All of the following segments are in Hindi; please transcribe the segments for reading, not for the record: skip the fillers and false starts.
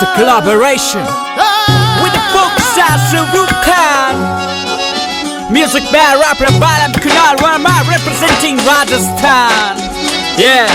a collaboration with the folk stars of Rukhan. Music by rapper Balam Kunal Verma representing Rajasthan. Yeah,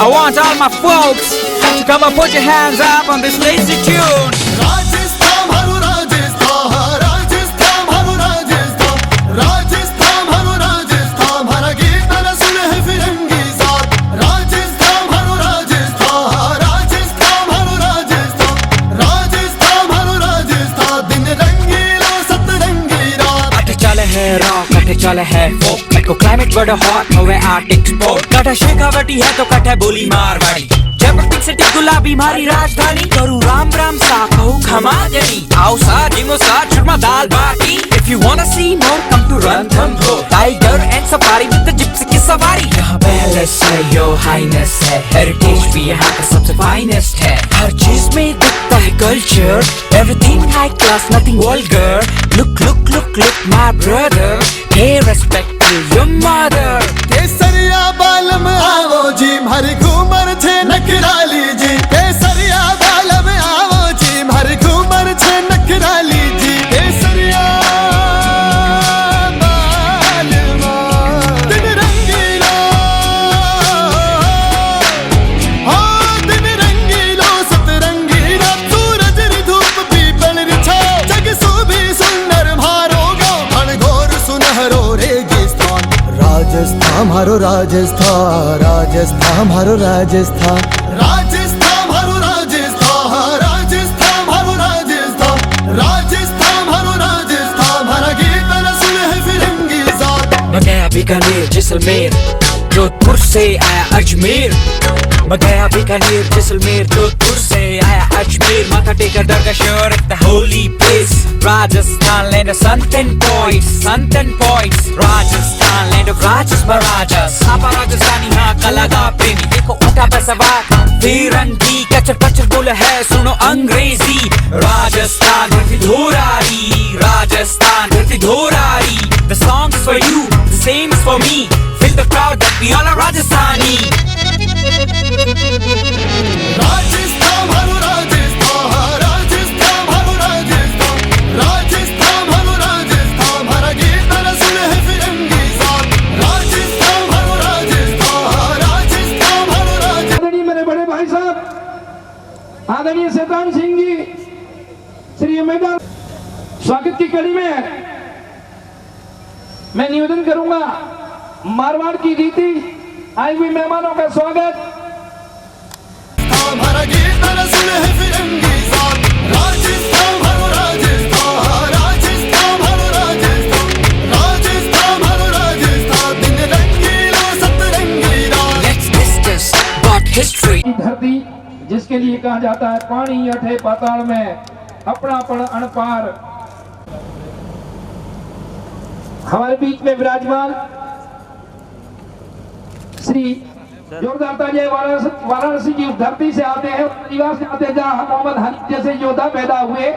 I want all my folks to come and put your hands up on this lazy tune. Rajasthan haru Rajasthan, Rajasthan haru Rajasthan, Rajasthan haru Rajasthan, hara geet na sun hai firangi saat. Rajasthan haru Rajasthan, Rajasthan haru Rajasthan, Rajasthan haru Rajasthan, din rangila satrangi raat. Kate chale hai rock, kate chale hai folk. Ko climate bada hot howe Arctic sport. Kata Shekhawati है तो कट है बोली मारवाड़ी. जयपुर सिटी गुलाबी मारी राजधानी. करूँ राम राम सा कहूँ खमा जनी. आओ सा जिमो सा चूरमा दाल बाटी. If you wanna see more, come to Ranthambore. Tiger and safari with the gypsy की सवारी. यहाँ palace है, your highness है. Heritage भी यहाँ का सबसे finest है. हर चीज में दिखता है culture. Everything high class, nothing vulgar. Look, look, look, look, my brother. Pay respect to your mother. केसरिया बालम आवो जी हर घूमर छे नकराली जी. केसरिया बालम आवो जी हर घूमर छे नकराली जी. केसरिया बालम दिन रंगीलो, हाँ दिन रंगीलो सतरंगीला. सूरज री धूप पीपल री छाव, जग सूबी सुंदर मारो गाँव घनघोर सुनहरो रेगिस्तान. राजस्थान हरो राजस्थान, राजस्थान हरो राजस्थान, राजस्थान हरो राजस्थान, राजस्थान हरो राजस्थान, राजस्थान हरो राजस्थान, हरा गीत न सुने है फिरंगी जात. मैं गया बीकानेर जैसलमेर, जोधपुर से आया अजमेर. मैं गया बीकानेर जैसलमेर, जोधपुर से आया अजमेर. माथा टेका दरगाह शहर the holy place. Rajasthan land of sun and poets, sun and poets. Rajasthan land of rajas महाराjas. आपा राजस्थानी हाँ कलागा प्रेमी. देखो उठा बसवार फिरंगी, कचर कचर बोले है सुनो अंग्रेजी. राजस्थान धरती धोरारी, राजस्थान धरती धोरारी. The song is for you, the same is for me. Fill the crowd that we all are Rajasthani. Rajasthan हरो राजस्थान, राजस्थान हरो राजस्थान, राजस्थान हरो राजस्थान, हरा गीत न सुने है फिरंगी जात. राजस्थान हरो राजस्थान, राजस्थान हरो राजस्थान. आदरणीय मेरे बड़े भाई साहब आदरणीय शैतान सिंह जी, श्री मैदान स्वागत की कड़ी में मैं निवेदन करूंगा, मारवाड़ की रीति आए हुए मेहमानों का स्वागत. हरा गीत न सुने है फिरंगी जात. राजस्थान हरो राजस्थान, राजस्थान हरो राजस्थान, राजस्थान हरो राजस्थान, दिन रंगीला सतरंगी रात. Let's discuss about history. धरती जिसके लिए कहा जाता है पानी अठे पाताल में अपनापन अनपार. हमारे बीच में विराजमान श्री जोरदार तालियां वाराणसी की उस धरती से आते हैं, निवास से आते हैं जहां मोहम्मद हनीफ जैसे योद्धा पैदा हुए,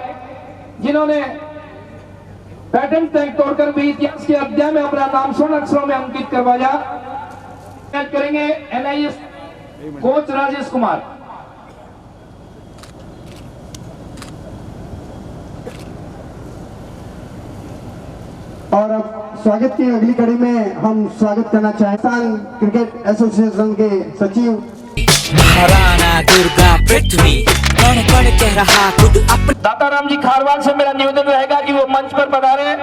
जिन्होंने पैटर्न तय तोड़कर भी इतिहास के अध्याय में अपना नाम स्वर्ण अक्षरों में अंकित करवाया. करेंगे NIS कोच राजेश कुमार. और अब स्वागत की अगली कड़ी में हम स्वागत करना चाहते हैं क्रिकेट एसोसिएशन के सचिव महाराणा दुर्गा पृथ्वी. कौन कौन कह रहा खुद अपने. दाताराम जी खारवाल से मेरा निवेदन रहेगा कि वो मंच पर पधारे.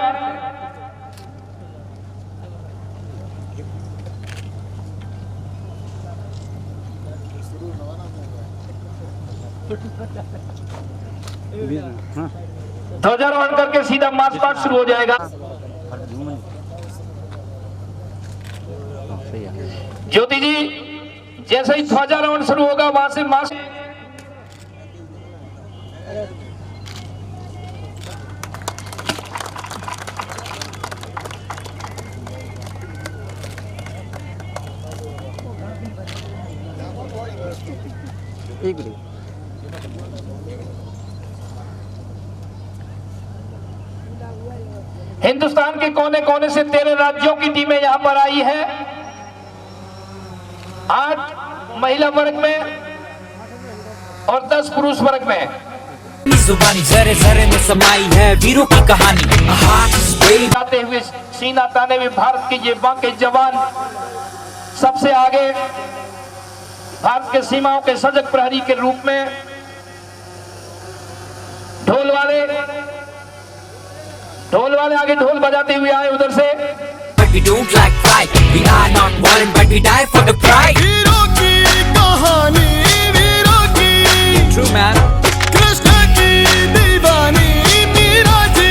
ध्वजारोहण करके सीधा मार्च पास्ट शुरू हो जाएगा. ज्योति जी जैसे ही ध्वजारोहण शुरू होगा वहां से मार्च. हिंदुस्तान के कोने कोने से 13 राज्यों की टीमें यहां पर आई है. 8 महिला वर्ग में और 10 पुरुष वर्ग में. जुबानी जरे जरे में समाई है वीरों की कहानी। A heart is brave। आते हुए सीना ताने में भारत के ये बांके जवान सबसे आगे भारत के सीमाओं के सजग प्रहरी के रूप में ढोल वाले आगे ढोल बजाते हुए आए उधर से। But we don't like fight, we are not violent but we die for the pride। वीरों की कहानी वीरों की, True man। कृष्ण की दीवानी मीरा जी।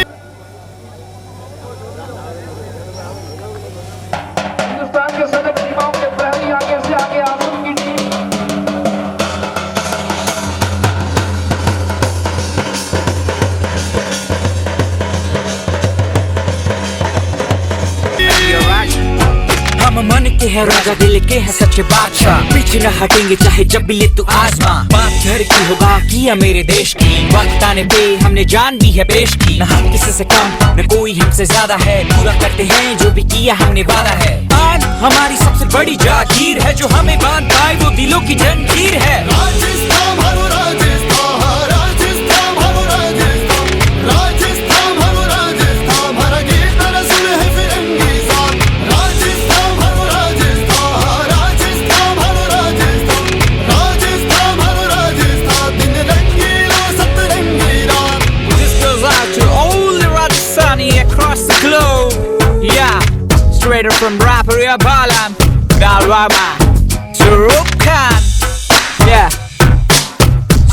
हिंदुस्तान के सजग सीमाओं के प्रहरी आगे से आगे आंसू की टीम हम मन के है राजा दिल के है सच्चे बादशाह, पीछे न हटेंगे चाहे जब भी ले तू आजमा। बात घर की होगा किया मेरे देश की, वक्त आने पे हमने जान भी है पेश की। न हम किसी से कम न कोई हमसे ज्यादा है, पूरा करते हैं जो भी किया हमने वादा है। आज हमारी सबसे बड़ी जागीर है, जो हमें बांध पाए वो दिलों की जंजीर है। राजस्थान हरो राजस्थान, राजस्थान हरो राजस्थान, राजस्थान हरो राजस्थान, हर गीत रसूल है फिरंगी साथ। राजस्थान हरो राजस्थान, राजस्थान हरो राजस्थान, राजस्थान हरो राजस्थान, दिन रंगीला सतरंगी रात। This goes out to all the Rajasthani across the globe। Yeah, straight up from Raparia Balam, Galwama, Sarup Khan। Yeah,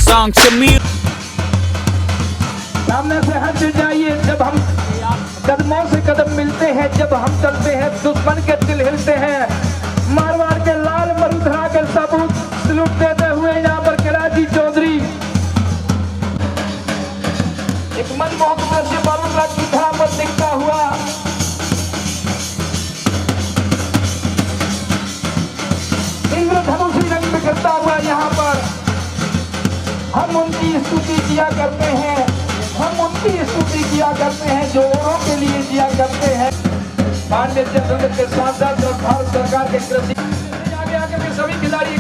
song to me। सामने से हट जाइए, जब हम कदमों से कदम मिलते हैं, जब हम चलते हैं दुश्मन के दिल हिलते हैं। मारवाड़ के लाल मरुधरा के सबूत सलूट देते हुए यहाँ पर कराची चौधरी एक मनमोहक दृश्य बारूद की धरा पर दिखता हुआ इंद्रधनुषी रंग में गिरता हुआ यहाँ पर हम उनकी स्तुति किया करते हैं, हम उनकी स्तुति किया करते हैं जो औरों के लिए किया करते हैं। पांड्य चंद्र के सांसद और भारत सरकार के कृषि आगे आगे भी सभी खिलाड़ी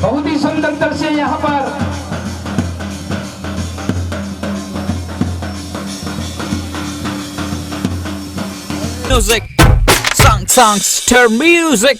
बहुत ही सुंदर दृश्य यहाँ पर। Music, songs, stir music।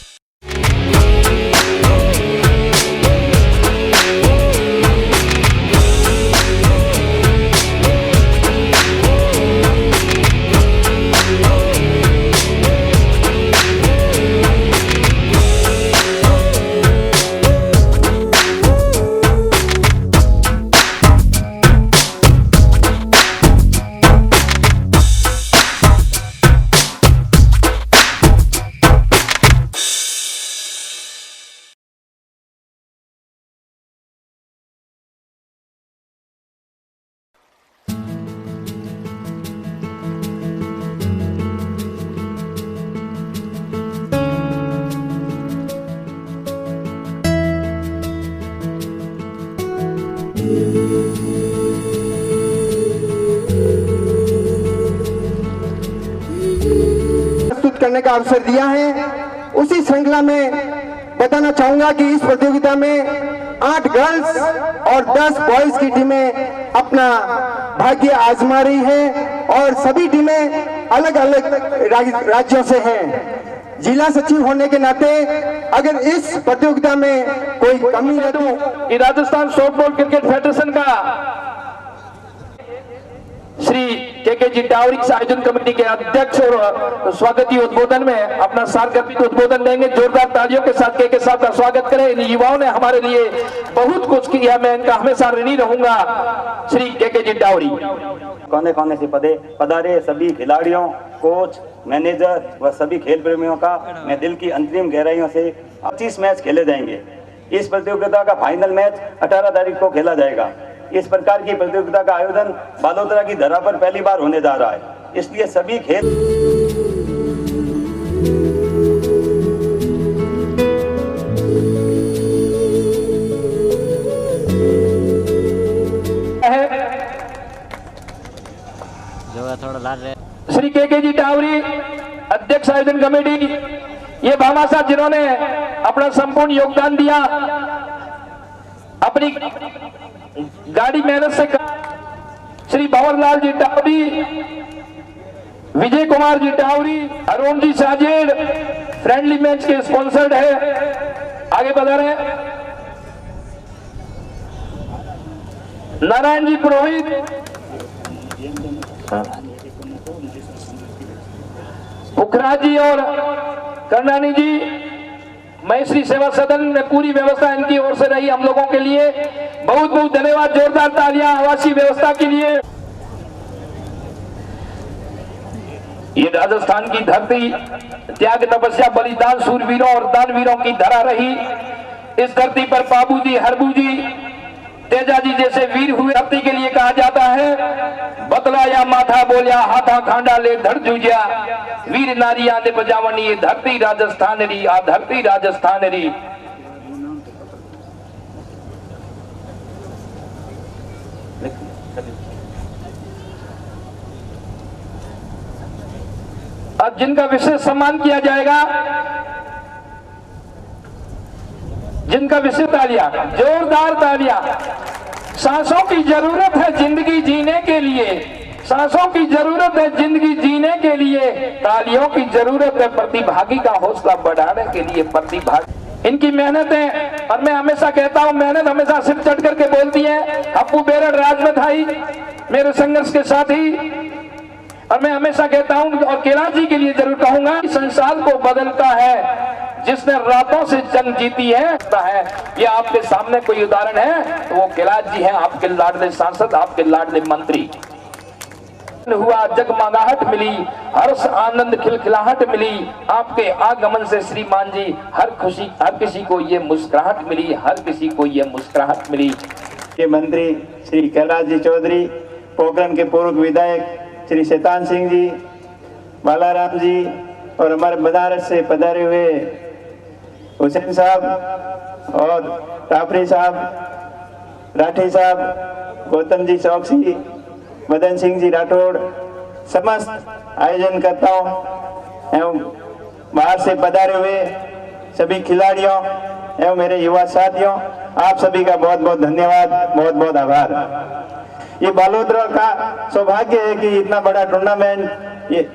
प्रस्तुत करने का अवसर दिया है। उसी श्रृंखला में बताना चाहूंगा कि इस प्रतियोगिता में 8 गर्ल्स और 10 बॉयज की टीमें अपना भाग्य आजमा रही है और सभी टीमें अलग अलग राज्यों से हैं। जिला सचिव होने के नाते अगर इस प्रतियोगिता में कोई कमी है तो राजस्थान सॉफ्टबॉल क्रिकेट फेडरेशन का श्री के जी टावरी आयोजन कमेटी के अध्यक्ष और स्वागती उद्बोधन में अपना सार्वजनिक उद्बोधन देंगे। जोरदार तालियों के साथ के साहब का स्वागत करें। इन युवाओं ने हमारे लिए बहुत कुछ किया, मैं इनका हमेशा ऋणी रहूंगा। श्री के जी टावरी। कोने कोने से पधारे सभी खिलाड़ियों, कोच, मैनेजर व सभी खेल प्रेमियों का मैं दिल की अंतरिम गहराइयों से 25 मैच खेले जाएंगे। इस प्रतियोगिता का फाइनल मैच 18 तारीख को खेला जाएगा। इस प्रकार की प्रतियोगिता का आयोजन बालोतरा की धरा पर पहली बार होने जा रहा है, इसलिए सभी खेल के जी टावरी, अध्यक्ष आयोजन कमेटी, ये भामाशाह जिन्होंने अपना संपूर्ण योगदान दिया, अपनी गाड़ी मेहनत से श्री भंवरलाल जी टावरी, विजय कुमार जी टावरी, अरुण जी साजेड़ फ्रेंडली मैच के स्पॉन्सर्ड है। आगे बढ़ा रहे नारायण जी पुरोहित, पुखराज जी और करनानी जी, महेश्वरी सेवा सदन में पूरी व्यवस्था इनकी ओर से रही हम लोगों के लिए। बहुत बहुत धन्यवाद, जोरदार तालियां आवासीय व्यवस्था के लिए। ये राजस्थान की धरती त्याग, तपस्या, बलिदान, सूरवीरों और दानवीरों की धरा रही। इस धरती पर बाबू जी, हरबू जी, तेजा जी जैसे वीर हुए। धरती के लिए कहा जाता है बदला या माथा बोलिया, हाथा खांडा ले धड़ जूझिया, वीर नारिया ने बजावनी, ये धरती राजस्थान री, आ धरती राजस्थान री। अब जिनका विशेष सम्मान किया जाएगा, जिनका विशेष तालियां, जोरदार तालियां। सांसों की जरूरत है जिंदगी जीने के लिए, सांसों की जरूरत है जिंदगी जीने के लिए, तालियों की जरूरत है प्रतिभागी का हौसला बढ़ाने के लिए। प्रतिभागी इनकी मेहनत है, और मैं हमेशा कहता हूं मेहनत हमेशा सिर चढ़ करके बोलती है। अप्पू बेरड़ राज में था ही मेरे संघर्ष के साथ ही, और मैं हमेशा कहता हूं और कैलाश जी के लिए जरूर कहूंगा, संसार को बदलता है जिसने रातों से जंग जीती है। ये आपके सामने कोई उदाहरण है तो वो कैलाश जी हैं, आपके लाडले सांसद, आपके लाडले मंत्री। हुआ जगमगाहट मिली, हर्ष आनंद खिलखिलाहट मिली, आपके आगमन से श्रीमान जी हर किसी को ये मुस्कुराहट मिली, हर किसी को ये मुस्कुराहट मिली। के मंत्री श्री कैलाश जी चौधरी, पोखरण के पूर्व विधायक श्री शैतान सिंह जी, बालाराम जी, और हमारे बनारस से पधारे हुए हुसैन साहब और टापरी साहब, राठी साहब, गौतम जी चौकसी, मदन सिंह जी राठौड़, समस्त आयोजनकर्ताओं एवं बाहर से पधारे हुए सभी खिलाड़ियों एवं मेरे युवा साथियों, आप सभी का बहुत बहुत धन्यवाद, बहुत बहुत आभार। ये बालोतरा का सौभाग्य है कि इतना बड़ा टूर्नामेंट, ये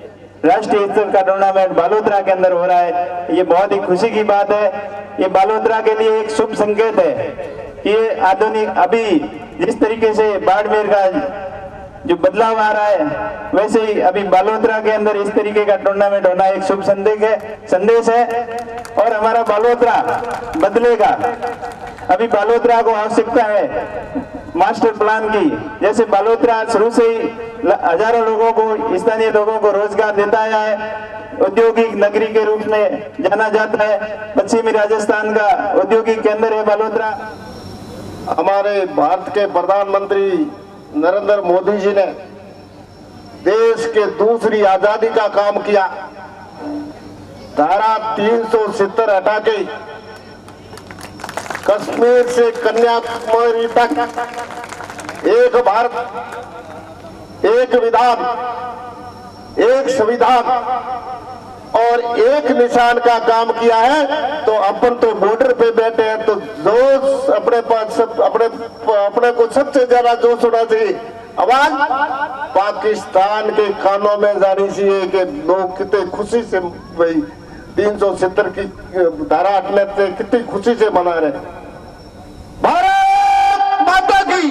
राष्ट्रीय स्तर का टूर्नामेंट बालोतरा के अंदर हो रहा है। ये बहुत ही खुशी की बात है। ये बालोतरा के लिए एक शुभ संकेत है कि ये आधुनिक, अभी जिस तरीके से बाड़मेर का जो बदलाव आ रहा है, वैसे ही अभी बालोतरा के अंदर इस तरीके का टूर्नामेंट होना एक शुभ संदेश है और हमारा बालोतरा बदलेगा। अभी बालोतरा को आवश्यकता है मास्टर प्लान की। जैसे बालोतरा शुरू से ही हजारों लोगों को, स्थानीय लोगों को रोजगार देता है, औद्योगिक नगरी के रूप में जाना जाता है। पश्चिमी राजस्थान का औद्योगिक केंद्र है बालोतरा। हमारे भारत के प्रधानमंत्री नरेंद्र मोदी जी ने देश के दूसरी आजादी का काम किया। धारा 370 हटा के कश्मीर से कन्याकुमारी तक एक भारत, एक विधान, एक संविधान और एक निशान का काम किया है। तो अपन तो बॉर्डर पे बैठे हैं, तो जोश अपने पास अपने को सबसे ज्यादा जोश होना चाहिए। आवाज पाकिस्तान के कानों में जानी चाहिए कि लोग कितने खुशी से भाई 370 की धारा हटने से कितनी खुशी से मना रहे। भारत माता की।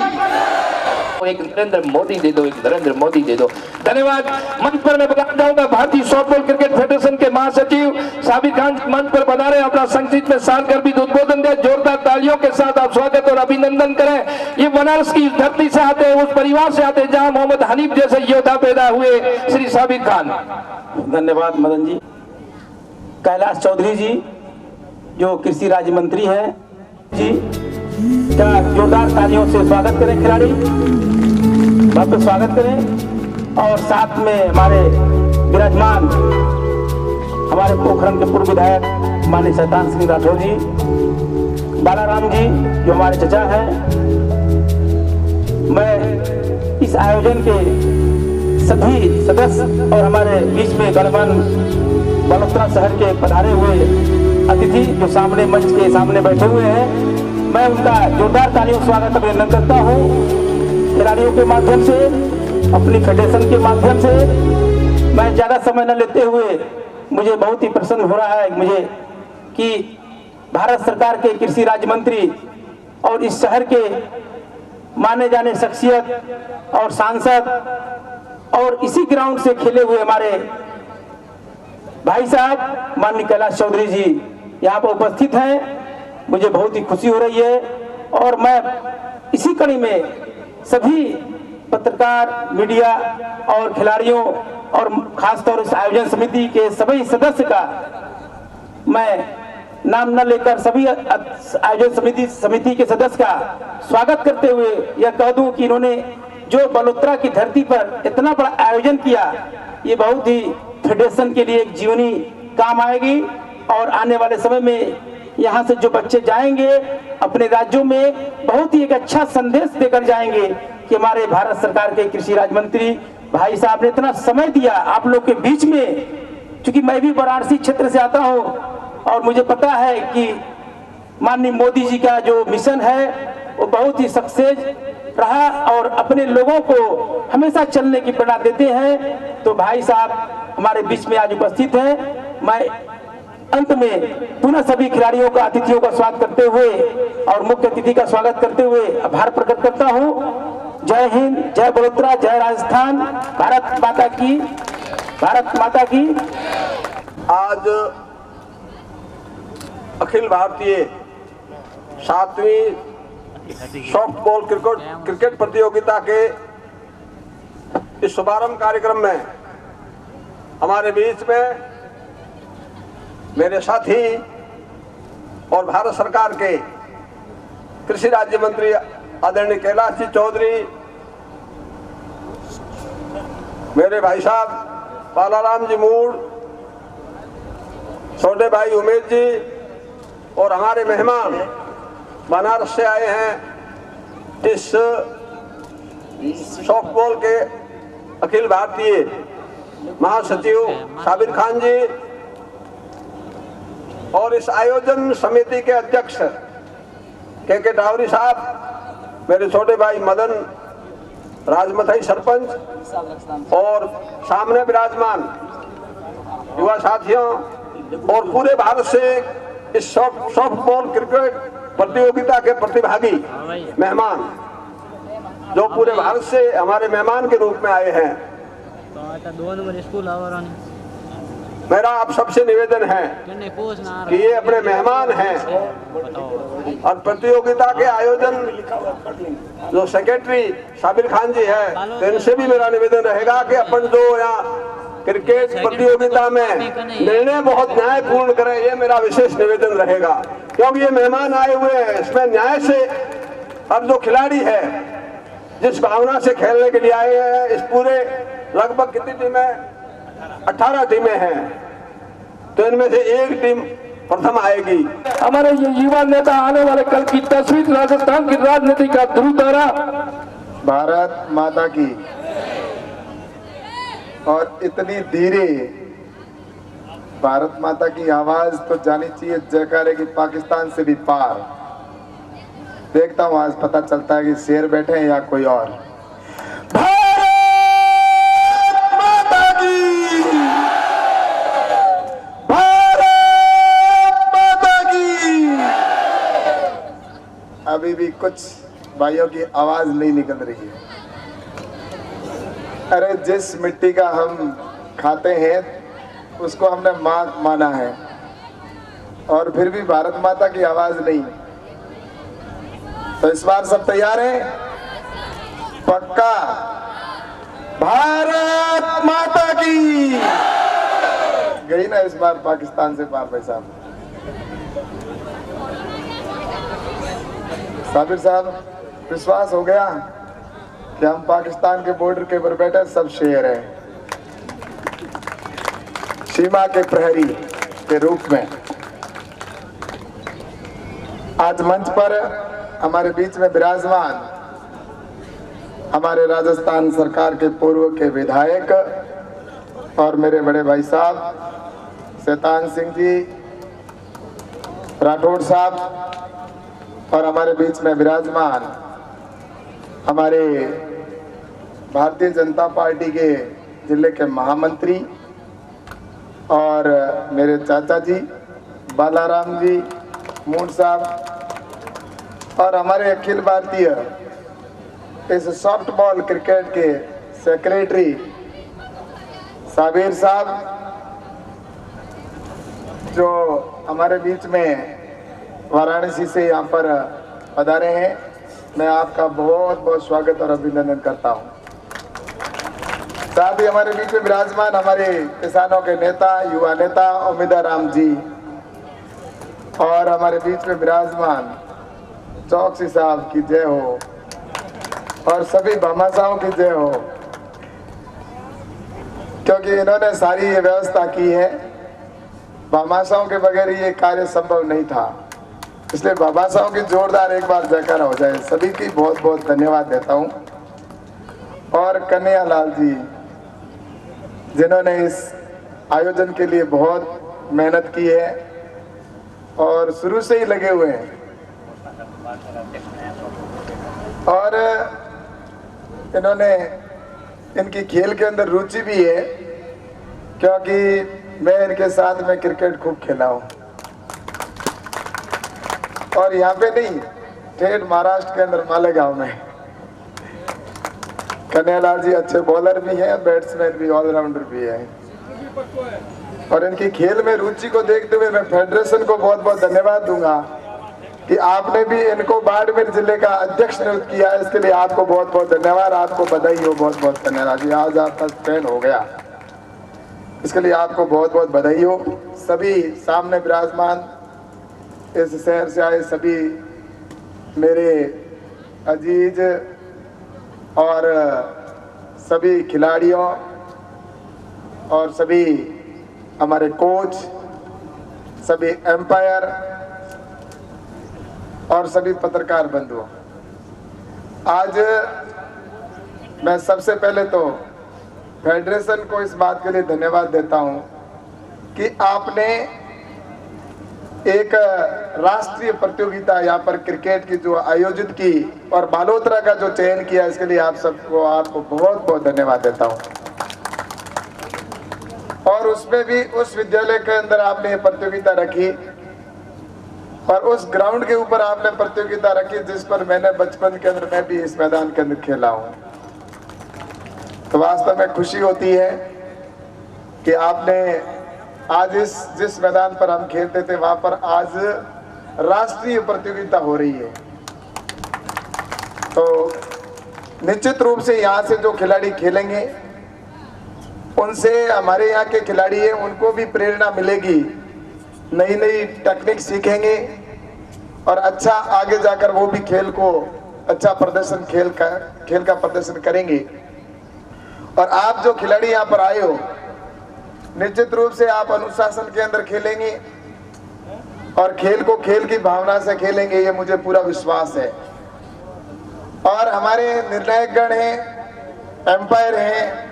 एक नरेंद्र मोदी दे दो, एक नरेंद्र मोदी दे दो। धन्यवाद। मंच पर मैं बुलाना चाहूंगा भारतीय सॉफ्टबॉल क्रिकेट फेडरेशन के महासचिव साबिर खान मंच पर पधारे, अपना संक्षिप्त में सालगर्भित उद्बोधन दे। जोरदार तालियों के साथ आप स्वागत और अभिनंदन करें। ये बनारस की धरती से आते हैं, उस परिवार से आते हैं जहां मोहम्मद हनीफ जैसे योद्धा पैदा हुए, श्री साबिर खान। धन्यवाद मदन जी। कैलाश चौधरी जी जो कृषि राज्य मंत्री हैं जी, क्या जोरदार तालियों से स्वागत करें, खिलाड़ी वापस स्वागत करें। और साथ में हमारे विराजमान हमारे पोखरण के पूर्व विधायक माननीय शैतान सिंह राठौर जी, बालाराम जी जो हमारे चचा हैं। मैं इस आयोजन के सभी सदस्य और हमारे बीच में गणमान्य बलोत्रा शहर के पधारे हुए अतिथि जो सामने मंच के सामने बैठे हुए हैं, मैं उनका जोरदार तालियों स्वागत अभिनंदन करता हूँ। खिलाड़ियों के माध्यम से, अपनी फेडरेशन के माध्यम से मैं ज़्यादा समय न लेते हुए मुझे बहुत ही प्रसन्न हो रहा है मुझे कि भारत सरकार के कृषि राज्य मंत्री और इस शहर के माने जाने शख्सियत और सांसद और इसी ग्राउंड से खेले हुए हमारे भाई साहब माननीय कैलाश चौधरी जी यहाँ पर उपस्थित हैं। मुझे बहुत ही खुशी हो रही है और मैं इसी कड़ी में सभी पत्रकार, मीडिया और खिलाड़ियों और खासतौर से आयोजन समिति के सभी सदस्य का मैं नाम न लेकर सभी आयोजन समिति के सदस्य का स्वागत करते हुए यह कह दूं कि इन्होंने जो बलोत्रा की धरती पर इतना बड़ा आयोजन किया, ये बहुत ही फेडरेशन के लिए एक जीवनी काम आएगी और आने वाले समय में यहाँ से जो बच्चे जाएंगे अपने राज्यों में बहुत ही एक अच्छा संदेश देकर जाएंगे कि हमारे भारत सरकार के कृषि राज्य मंत्री भाई साहब ने इतना समय दिया आप लोग के बीच में। चूंकि मैं भी वाराणसी क्षेत्र से आता हूँ और मुझे पता है कि माननीय मोदी जी का जो मिशन है वो बहुत ही सक्सेस रहा और अपने लोगों को हमेशा चलने की प्रेरणा देते हैं। तो भाई साहब हमारे बीच में आज उपस्थित हैं। मैं अंत में पुनः सभी खिलाड़ियों का, अतिथियों का स्वागत करते हुए और मुख्य अतिथि का स्वागत करते हुए आभार प्रकट करता हूँ। जय हिंद, जय बड़ोदरा, जय राजस्थान, भारत माता की, भारत माता की। आज अखिल भारतीय 7वीं सॉफ्टबॉल क्रिकेट प्रतियोगिता के इस शुभारंभ कार्यक्रम में हमारे बीच में मेरे साथी और भारत सरकार के कृषि राज्य मंत्री आदरणीय कैलाश जी चौधरी, मेरे भाई साहब बालाराम जी मूड, छोटे भाई उमेश जी और हमारे मेहमान बनारस से आए हैं इस सॉफ्टबॉल के अखिल भारतीय महासचिव साबिर खान जी और इस आयोजन समिति के अध्यक्ष के डावरी साहब, मेरे छोटे भाई मदन राजमथई सरपंच और सामने विराजमान युवा साथियों और पूरे भारत से इस सॉफ्टबॉल क्रिकेट प्रतियोगिता के प्रतिभागी मेहमान जो पूरे भारत से हमारे मेहमान के रूप में आए हैं। मेरा आप सबसे निवेदन है कि ये अपने मेहमान हैं और प्रतियोगिता के आयोजन जो सेक्रेटरी साबिर खान जी है, तो इनसे भी मेरा निवेदन रहेगा कि अपन जो यहाँ क्रिकेट प्रतियोगिता में निर्णय बहुत न्यायपूर्ण करें, ये मेरा विशेष निवेदन रहेगा। क्योंकि ये मेहमान आए हुए हैं, इसमें न्याय से अब जो खिलाड़ी है जिस भावना से खेलने के लिए आए हैं, इस पूरे लगभग कितनी टीमें 18 टीमें हैं, तो इनमें से एक टीम प्रथम आएगी। हमारे ये युवा नेता आने वाले कल की तस्वीर राजस्थान की राजनीति का ध्रुव तारा। भारत माता की। और इतनी धीरे भारत माता की आवाज तो जानी चाहिए जयकारे की पाकिस्तान से भी पार। देखता हूं आज पता चलता है कि शेर बैठे हैं या कोई और। अभी भी कुछ भाइयों की आवाज नहीं निकल रही है। अरे जिस मिट्टी का हम खाते हैं उसको हमने मां माना है और फिर भी भारत माता की आवाज नहीं। तो इस बार सब तैयार हैं? पक्का? भारत माता की गई ना इस बार पाकिस्तान से पार। भाई साहब, साबिर साहब, विश्वास हो गया कि हम पाकिस्तान के बॉर्डर के ऊपर बैठे सब शेर हैं, सीमा के प्रहरी के रूप में। आज मंच पर हमारे बीच में विराजमान हमारे राजस्थान सरकार के पूर्व के विधायक और मेरे बड़े भाई साहब शैतान सिंह जी राठौड़ साहब और हमारे बीच में विराजमान हमारे भारतीय जनता पार्टी के जिले के महामंत्री और मेरे चाचा जी बालाराम जी मून साहब और हमारे अखिल भारतीय इस सॉफ्टबॉल क्रिकेट के सेक्रेटरी साबिर साहब जो हमारे बीच में वाराणसी से यहाँ पर पधारे हैं, मैं आपका बहुत बहुत स्वागत और अभिनंदन करता हूँ। साथ ही हमारे बीच में विराजमान हमारे किसानों के नेता युवा नेता उम्मीदवार राम जी और हमारे बीच में विराजमान चौकसी साहब की जय हो और सभी भामाशाहों की जय हो, क्योंकि इन्होंने सारी ये व्यवस्था की है। भामाशाहों के बगैर ये कार्य संभव नहीं था, इसलिए भामाशाहों की जोरदार एक बार जयकार हो जाए। सभी की बहुत बहुत धन्यवाद देता हूँ। और कन्हैयालाल जी जिन्होंने इस आयोजन के लिए बहुत मेहनत की है और शुरू से ही लगे हुए हैं और इन्होंने इनकी खेल के अंदर रुचि भी है, क्योंकि मैं इनके साथ में क्रिकेट खूब खेला हूँ और यहाँ पे नहीं, ठेठ महाराष्ट्र के अंदर मालेगांव में। कन्हैयालाल जी अच्छे बॉलर भी हैं, बैट्समैन भी, ऑलराउंडर भी हैं और इनकी खेल में रुचि को देखते हुए मैं फेडरेशन को बहुत बहुत धन्यवाद दूंगा कि आपने भी इनको बाड़मेर जिले का अध्यक्ष नियुक्त किया है। इसके लिए आपको बहुत बहुत धन्यवाद, आपको बधाई हो, बहुत बहुत धन्यवाद जी। आज आपका चयन हो गया, इसके लिए आपको बहुत बहुत बधाई हो। सभी सामने विराजमान इस शहर से आए सभी मेरे अजीज और सभी खिलाड़ियों और सभी हमारे कोच, सभी एम्पायर और सभी पत्रकार बंधुओं, आज मैं सबसे पहले तो फेडरेशन को इस बात के लिए धन्यवाद देता हूं कि आपने एक राष्ट्रीय प्रतियोगिता यहाँ पर क्रिकेट की जो आयोजित की और बालोतरा का जो चयन किया, इसके लिए आप सबको आपको बहुत बहुत धन्यवाद देता हूँ। और उसमें भी उस विद्यालय के अंदर आपने ये प्रतियोगिता रखी और उस ग्राउंड के ऊपर आपने प्रतियोगिता रखी जिस पर मैंने बचपन के अंदर मैं भी इस मैदान के अंदर खेला हूँ। तो वास्तव में खुशी होती है कि आपने आज जिस मैदान पर हम खेलते थे वहां पर आज राष्ट्रीय प्रतियोगिता हो रही है। तो निश्चित रूप से यहाँ से जो खिलाड़ी खेलेंगे उनसे हमारे यहाँ के खिलाड़ी हैं उनको भी प्रेरणा मिलेगी, नई नई टेक्निक सीखेंगे और अच्छा आगे जाकर वो भी खेल को अच्छा प्रदर्शन खेल का प्रदर्शन करेंगे। और आप जो खिलाड़ी यहाँ पर आए हो निश्चित रूप से आप अनुशासन के अंदर खेलेंगे और खेल को खेल की भावना से खेलेंगे, ये मुझे पूरा विश्वास है। और हमारे निर्णायक गण हैं, एम्पायर हैं,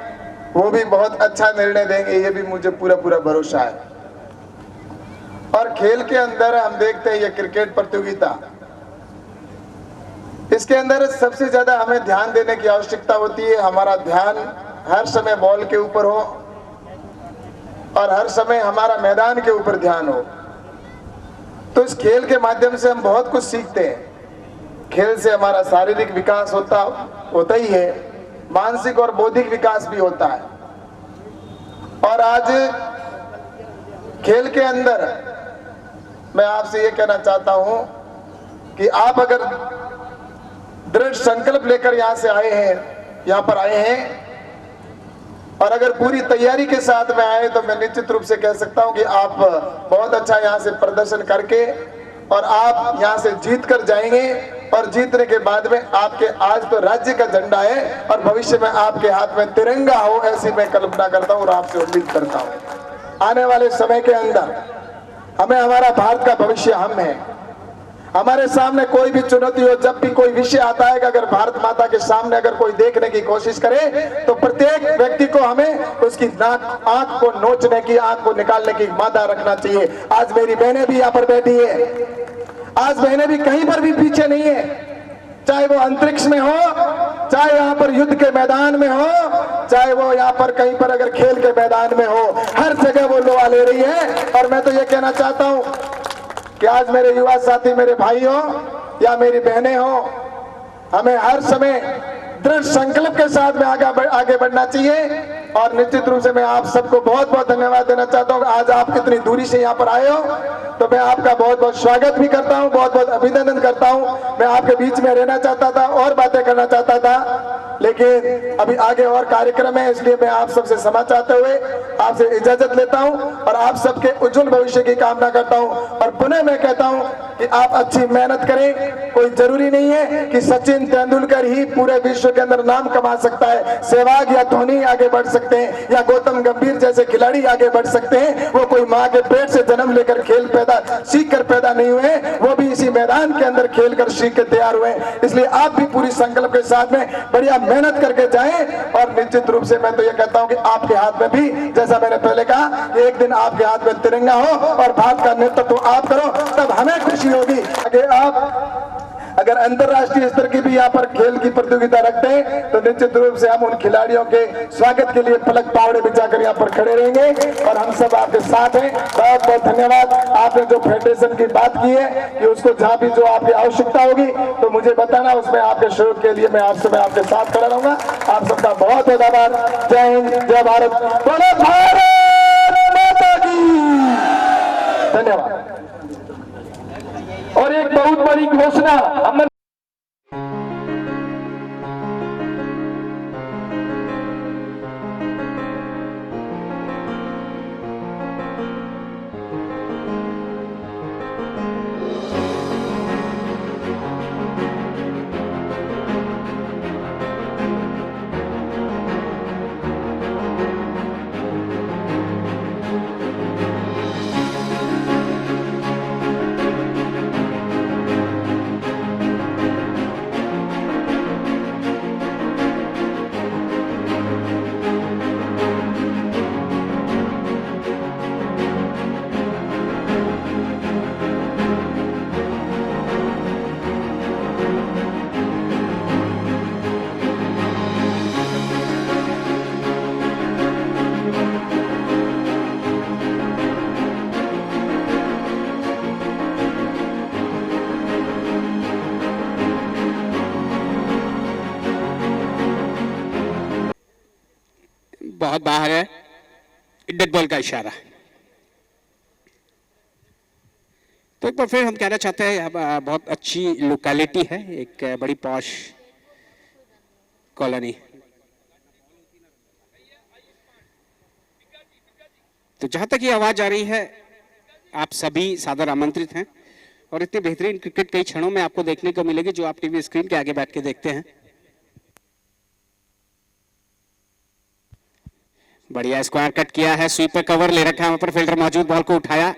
वो भी बहुत अच्छा निर्णय देंगे, ये भी मुझे पूरा पूरा भरोसा है। और खेल के अंदर हम देखते हैं ये क्रिकेट प्रतियोगिता, इसके अंदर सबसे ज्यादा हमें ध्यान देने की आवश्यकता होती है। हमारा ध्यान हर समय बॉल के ऊपर हो और हर समय हमारा मैदान के ऊपर ध्यान हो। तो इस खेल के माध्यम से हम बहुत कुछ सीखते हैं। खेल से हमारा शारीरिक विकास होता ही है, मानसिक और बौद्धिक विकास भी होता है। और आज खेल के अंदर मैं आपसे ये कहना चाहता हूं कि आप अगर दृढ़ संकल्प लेकर यहाँ पर आए हैं और अगर पूरी तैयारी के साथ में आए तो मैं निश्चित रूप से कह सकता हूं कि आप बहुत अच्छा यहाँ से प्रदर्शन करके और आप यहाँ से जीत कर जाएंगे। और जीतने के बाद में आपके आज तो राज्य का झंडा है और भविष्य में आपके हाथ में तिरंगा हो, ऐसी मैं कल्पना करता हूँ और आपसे उम्मीद करता हूँ। आने वाले समय के अंदर हमें हमारा भारत का भविष्य हम है, हमारे सामने कोई भी चुनौती हो, जब भी कोई विषय आता है कि अगर भारत माता के सामने अगर कोई देखने की कोशिश करे तो प्रत्येक व्यक्ति को हमें उसकी आंख को नोचने की, आंख को निकालने की मादा रखना चाहिए। आज मेरी बहनें भी यहाँ पर बैठी है, आज बहनें भी कहीं पर भी पीछे नहीं है, चाहे वो अंतरिक्ष में हो, चाहे यहाँ पर युद्ध के मैदान में हो, चाहे वो यहाँ पर कहीं पर अगर खेल के मैदान में हो, हर जगह वो लोहा ले रही है। और मैं तो ये कहना चाहता हूँ कि आज मेरे युवा साथी, मेरे भाई हो या मेरी बहनें हो, हमें हर समय दृढ़ संकल्प के साथ में आगे बढ़ना चाहिए। और निश्चित रूप से मैं आप सबको बहुत बहुत धन्यवाद देना चाहता हूँ। आज आप इतनी दूरी से यहाँ पर आए हो तो मैं आपका बहुत बहुत स्वागत भी करता हूँ, बहुत बहुत अभिनंदन करता हूँ। मैं आपके बीच में रहना चाहता था और बातें करना चाहता था, लेकिन अभी आगे और कार्यक्रम है, इसलिए मैं आप सबसे क्षमा चाहते हुए आपसे इजाजत लेता हूँ और आप सबके उज्जवल भविष्य की कामना करता हूँ। और पुनः मैं कहता हूँ कि आप अच्छी मेहनत करें। कोई जरूरी नहीं है कि सचिन तेंदुलकर ही पूरे विश्व के अंदर नाम कमा सकता है। सहवाग या धोनी आगे बढ़ सकते हैं या गौतम गंभीर जैसे खिलाड़ी आगे बढ़ सकते हैं। वो कोई माँ के पेट से जन्म लेकर खेल सीख कर पैदा नहीं हुए, वो भी इसी मैदान के अंदर खेल कर सीख के तैयार हुए। इसलिए आप भी पूरी संकल्प के साथ में बढ़िया मेहनत करके जाएं। और निश्चित रूप से मैं तो ये कहता हूं कि आपके हाथ में भी, जैसा मैंने पहले कहा, कि एक दिन आपके हाथ में तिरंगा हो और भारत का नेतृत्व आप करो, तब हमें खुशी होगी। अगर आप अगर अंतरराष्ट्रीय स्तर की भी यहाँ पर खेल की प्रतियोगिता रखते हैं तो निश्चित रूप से हम उन खिलाड़ियों के स्वागत के लिए पलक पावड़े बिछाकर यहाँ पर खड़े रहेंगे और हम सब आपके साथ हैं। बहुत बहुत धन्यवाद। आपने जो फेडरेशन की बात की है कि उसको जहाँ भी जो आपकी आवश्यकता होगी तो मुझे बताना, उसमें आपके सहयोग के लिए मैं आप समय आपके साथ खड़ा रहूंगा। आप सबका बहुत बहुत आभार। जय हिंद, जय भारत, बोलो भारत माता की। धन्यवाद। और एक बहुत बड़ी घोषणा हमने बहुत बाहर है, डेड बॉल का इशारा। तो एक बार फिर हम कहना चाहते हैं, बहुत अच्छी लोकेलिटी है, एक बड़ी पॉश कॉलोनी। तो जहां तक ये आवाज आ रही है, आप सभी सादर आमंत्रित हैं और इतनी बेहतरीन क्रिकेट कई क्षणों में आपको देखने को मिलेगी जो आप टीवी स्क्रीन के आगे बैठ के देखते हैं। बढ़िया स्क्वायर कट किया है, स्वीपर कवर ले रखा है, वहां पर फील्डर मौजूद, बॉल को उठाया,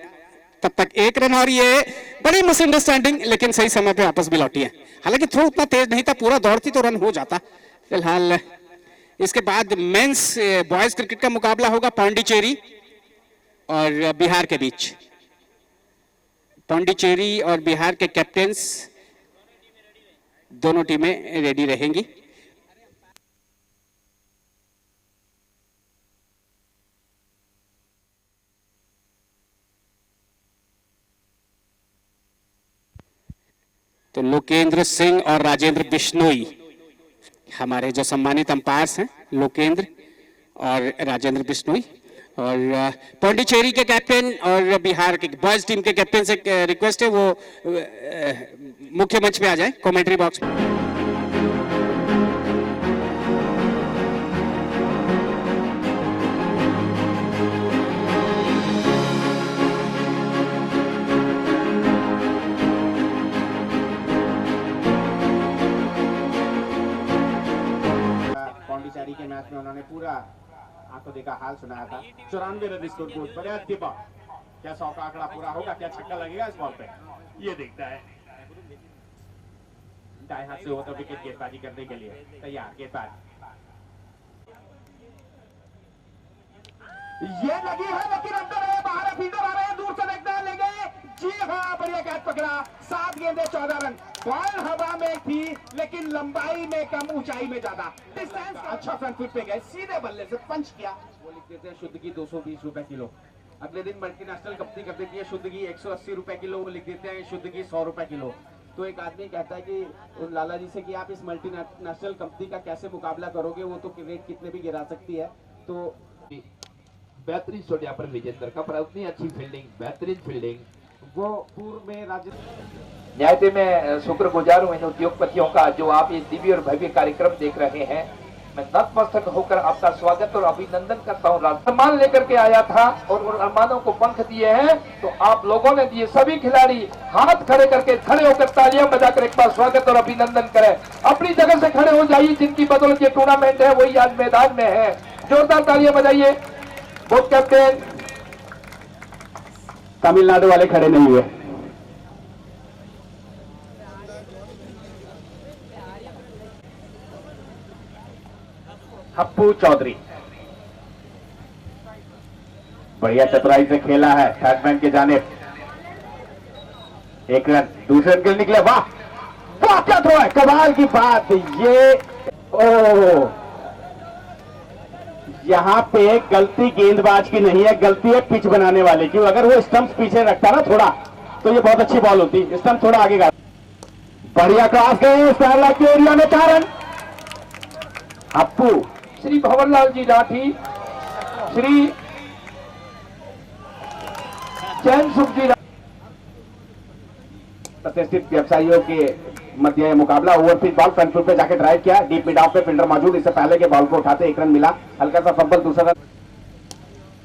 तब तक एक रन। और ये बड़ी मिसअंडरस्टैंडिंग, लेकिन सही समय पे वापस भी लौटी है। हालांकि थ्रो उतना तेज नहीं था, पूरा दौड़ती तो रन हो जाता। फिलहाल इसके बाद मेंस बॉयज क्रिकेट का मुकाबला होगा पांडिचेरी और बिहार के बीच। पांडिचेरी और बिहार के कैप्टन्स दोनों टीमें रेडी रहेंगी। तो लोकेंद्र सिंह और राजेंद्र बिश्नोई हमारे जो सम्मानित अंपायर्स हैं, लोकेंद्र और राजेंद्र बिश्नोई। और पांडिचेरी के कैप्टन और बिहार के बॉयज टीम के कैप्टन से रिक्वेस्ट है वो मुख्य मंच पे आ जाए, कमेंट्री बॉक्स में। पांडिचेरी के मैच में उन्होंने पूरा आंखों देखा हाल सुनाया था। 94 रन स्कोर बोर्ड पर। क्या 100 का आंकड़ा पूरा होगा, क्या छक्का लगेगा इस बॉल पे, ये देखता है। दाएं हाथ से हो तो विकेट गेंदबाजी करने के लिए तैयार गेंदबाज। ये लगी है लेकिन अंदर है, बाहर फील्डर आ रहे हैं, दूर से देखते हैं, ले गए। जी हाँ, बढ़िया कैच पकड़ा। 7 गेंदे 14 रन। बॉल हवा में थी लेकिन लंबाई में कम, ऊंचाई में ज्यादा। डिस्टेंस अच्छा फ्रंट फुट पे गए, सीधे बल्ले से पंच किया। वो लिख देते हैं शुद्ध की 220 रुपए किलो। अगले दिन मल्टीनेशनल कंपनी कर देती है शुद्ध की 180 रुपए किलो, वो लिख देते हैं शुद्ध की 100 रुपए किलो। तो एक आदमी कहता है कि उन लाला जी से कि आप इस मल्टीनेशनल कंपनी का कैसे मुकाबला करोगे, वो तो रेट कितने भी गिरा सकती है। तो बेहतरीन शॉट यहाँ पर विजेंद्र का, पर उतनी अच्छी फील्डिंग, बेहतरीन फील्डिंग। वो पूर्व में राज्य न्यायते में शुक्रगुजार हूँ इन उद्योगपतियों का जो आप इस दिव्य और भव्य कार्यक्रम देख रहे हैं। मैं नतमस्तक होकर आपका स्वागत और अभिनंदन करता हूँ। सम्मान लेकर के आया था और उन अरमानों को पंख दिए हैं तो आप लोगों ने दिए। सभी खिलाड़ी हाथ खड़े करके खड़े होकर तालियां बजाकर एक बार स्वागत और अभिनंदन करें। अपनी जगह से खड़े हो जाइए, जिनकी बदौलत ये टूर्नामेंट है वही आज मैदान में है। जोरदार तालियां बजाइए। बोथ कैप्टन तमिलनाडु वाले खड़े नहीं हुए। हप्पू चौधरी बढ़िया चतुराई से खेला है, बैट्समैन के जानिब। 1 रन, दूसरे रन के लिए निकले। वाह वाह, क्या थ्रो है, कमाल की बात। ये ओ यहाँ पे गलती गेंदबाज की नहीं है, गलती है पिच बनाने वाले की। अगर वो स्टंप्स पीछे रखता ना थोड़ा तो ये बहुत अच्छी बॉल होती। स्टंप थोड़ा आगे का। बढ़िया क्रॉस गए स्टारलाइट के एरिया में, 4 रन। हप्पू श्री भंवरलाल जी राठी, श्री चैन सुख जी, प्रतिष्ठित व्यवसायियों के मध्य मुकाबला। ओवरफील्ड बॉल फ्रंट फुट पे जाके ड्राइव किया, डीप मिड ऑफ पे फील्डर मौजूद। इससे पहले के बॉल को उठाते 1 रन मिला। हल्का सा फंबल, दूसरा रन।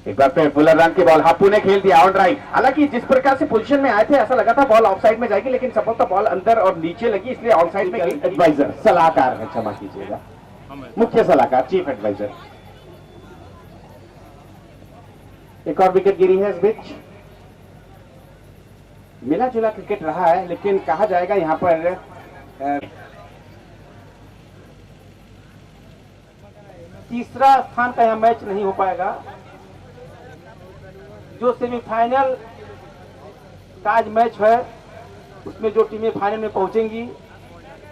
एक बार फिर फुलर रन की बॉल हप्पू ने खेल दिया ऑन ड्राइव। हालांकि जिस प्रकार से पोजीशन में आए थे ऐसा लगा था बॉल ऑफसाइड में जाएगी, लेकिन सफलता बॉल अंदर और नीचे लगी, इसलिए ऑफसाइड में। एडवाइजर सलाहकार है, क्षमा कीजिएगा, मुख्य सलाहकार, चीफ एडवाइजर। एक और विकेट गिरी है इस बीच। मिला जुला क्रिकेट रहा है, लेकिन कहा जाएगा यहाँ पर तीसरा स्थान का यह मैच नहीं हो पाएगा। जो सेमीफाइनल का आज मैच है उसमें जो टीमें फाइनल में पहुंचेंगी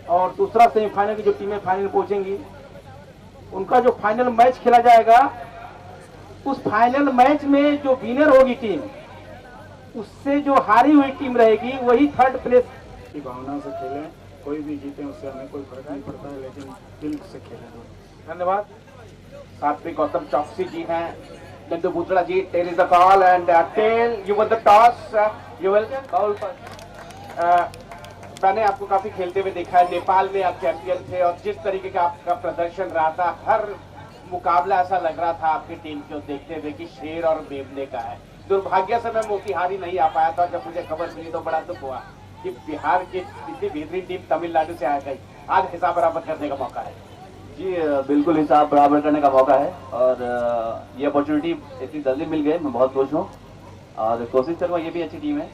और दूसरा सेमीफाइनल की जो टीमें फाइनल में पहुंचेंगी, उनका जो फाइनल मैच खेला जाएगा, उस फाइनल मैच में जो विनर होगी टीम, उससे जो हारी हुई टीम रहेगी वही थर्ड प्लेस की भावना से खेलें। कोई भी जीते उससे हमें कोई फर्क नहीं पड़ता है, लेकिन दिल से खेलें। धन्यवाद। सात्विक गौतम चौकसी जी हैं, Nandu Buchda ji, tail is the call and tail you will the toss, you will call. मैंने आपको काफी खेलते हुए देखा है, नेपाल में आप चैंपियन थे और जिस तरीके का आपका प्रदर्शन रहा था, हर मुकाबला ऐसा लग रहा था आपकी टीम को देखते हुए कि शेर और मेमने का है। दुर्भाग्य से मैं मोतिहारी नहीं आ पाया था। जब मुझे खबर मिली तो बड़ा दुख हुआ कि बिहार की इतनी बेहतरीन टीम तमिलनाडु से आ गई। आज हिसाब बराबर करने का मौका है। जी बिल्कुल, हिसाब बराबर करने का मौका है और ये अपॉर्चुनिटी इतनी जल्दी मिल गई, मैं बहुत खुश हूँ और कोशिश करूँगा। ये भी अच्छी टीम है,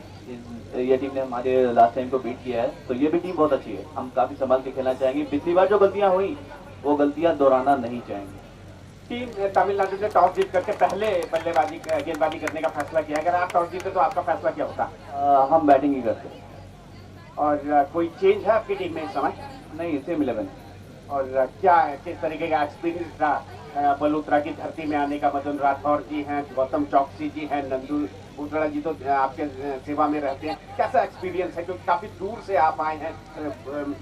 ये टीम ने हमारे लास्ट टाइम को बीट किया है, तो ये भी टीम बहुत अच्छी है। हम काफ़ी संभाल के खेलना चाहेंगे। पिछली बार जो गलतियाँ हुई वो गलतियाँ दोहराना नहीं चाहेंगे। टीम तमिलनाडु ने टॉस जीत करके पहले बल्लेबाजी गेंदबाजी करने का फैसला किया। अगर आप टॉस जीते तो आपका फैसला क्या होता? हम बैटिंग ही करते हैं। और कोई चेंज है आपकी टीम में इस समय? नहीं, सेम 11। और क्या किस तरीके का एक्सपीरियंस रहा बलूतरा की धरती में आने का? मदन राठौर जी हैं, गौतम चौकसी जी हैं, नंदू बूचड़ा जी तो आपके सेवा में रहते हैं। कैसा एक्सपीरियंस है, क्योंकि काफी दूर से आप आए हैं।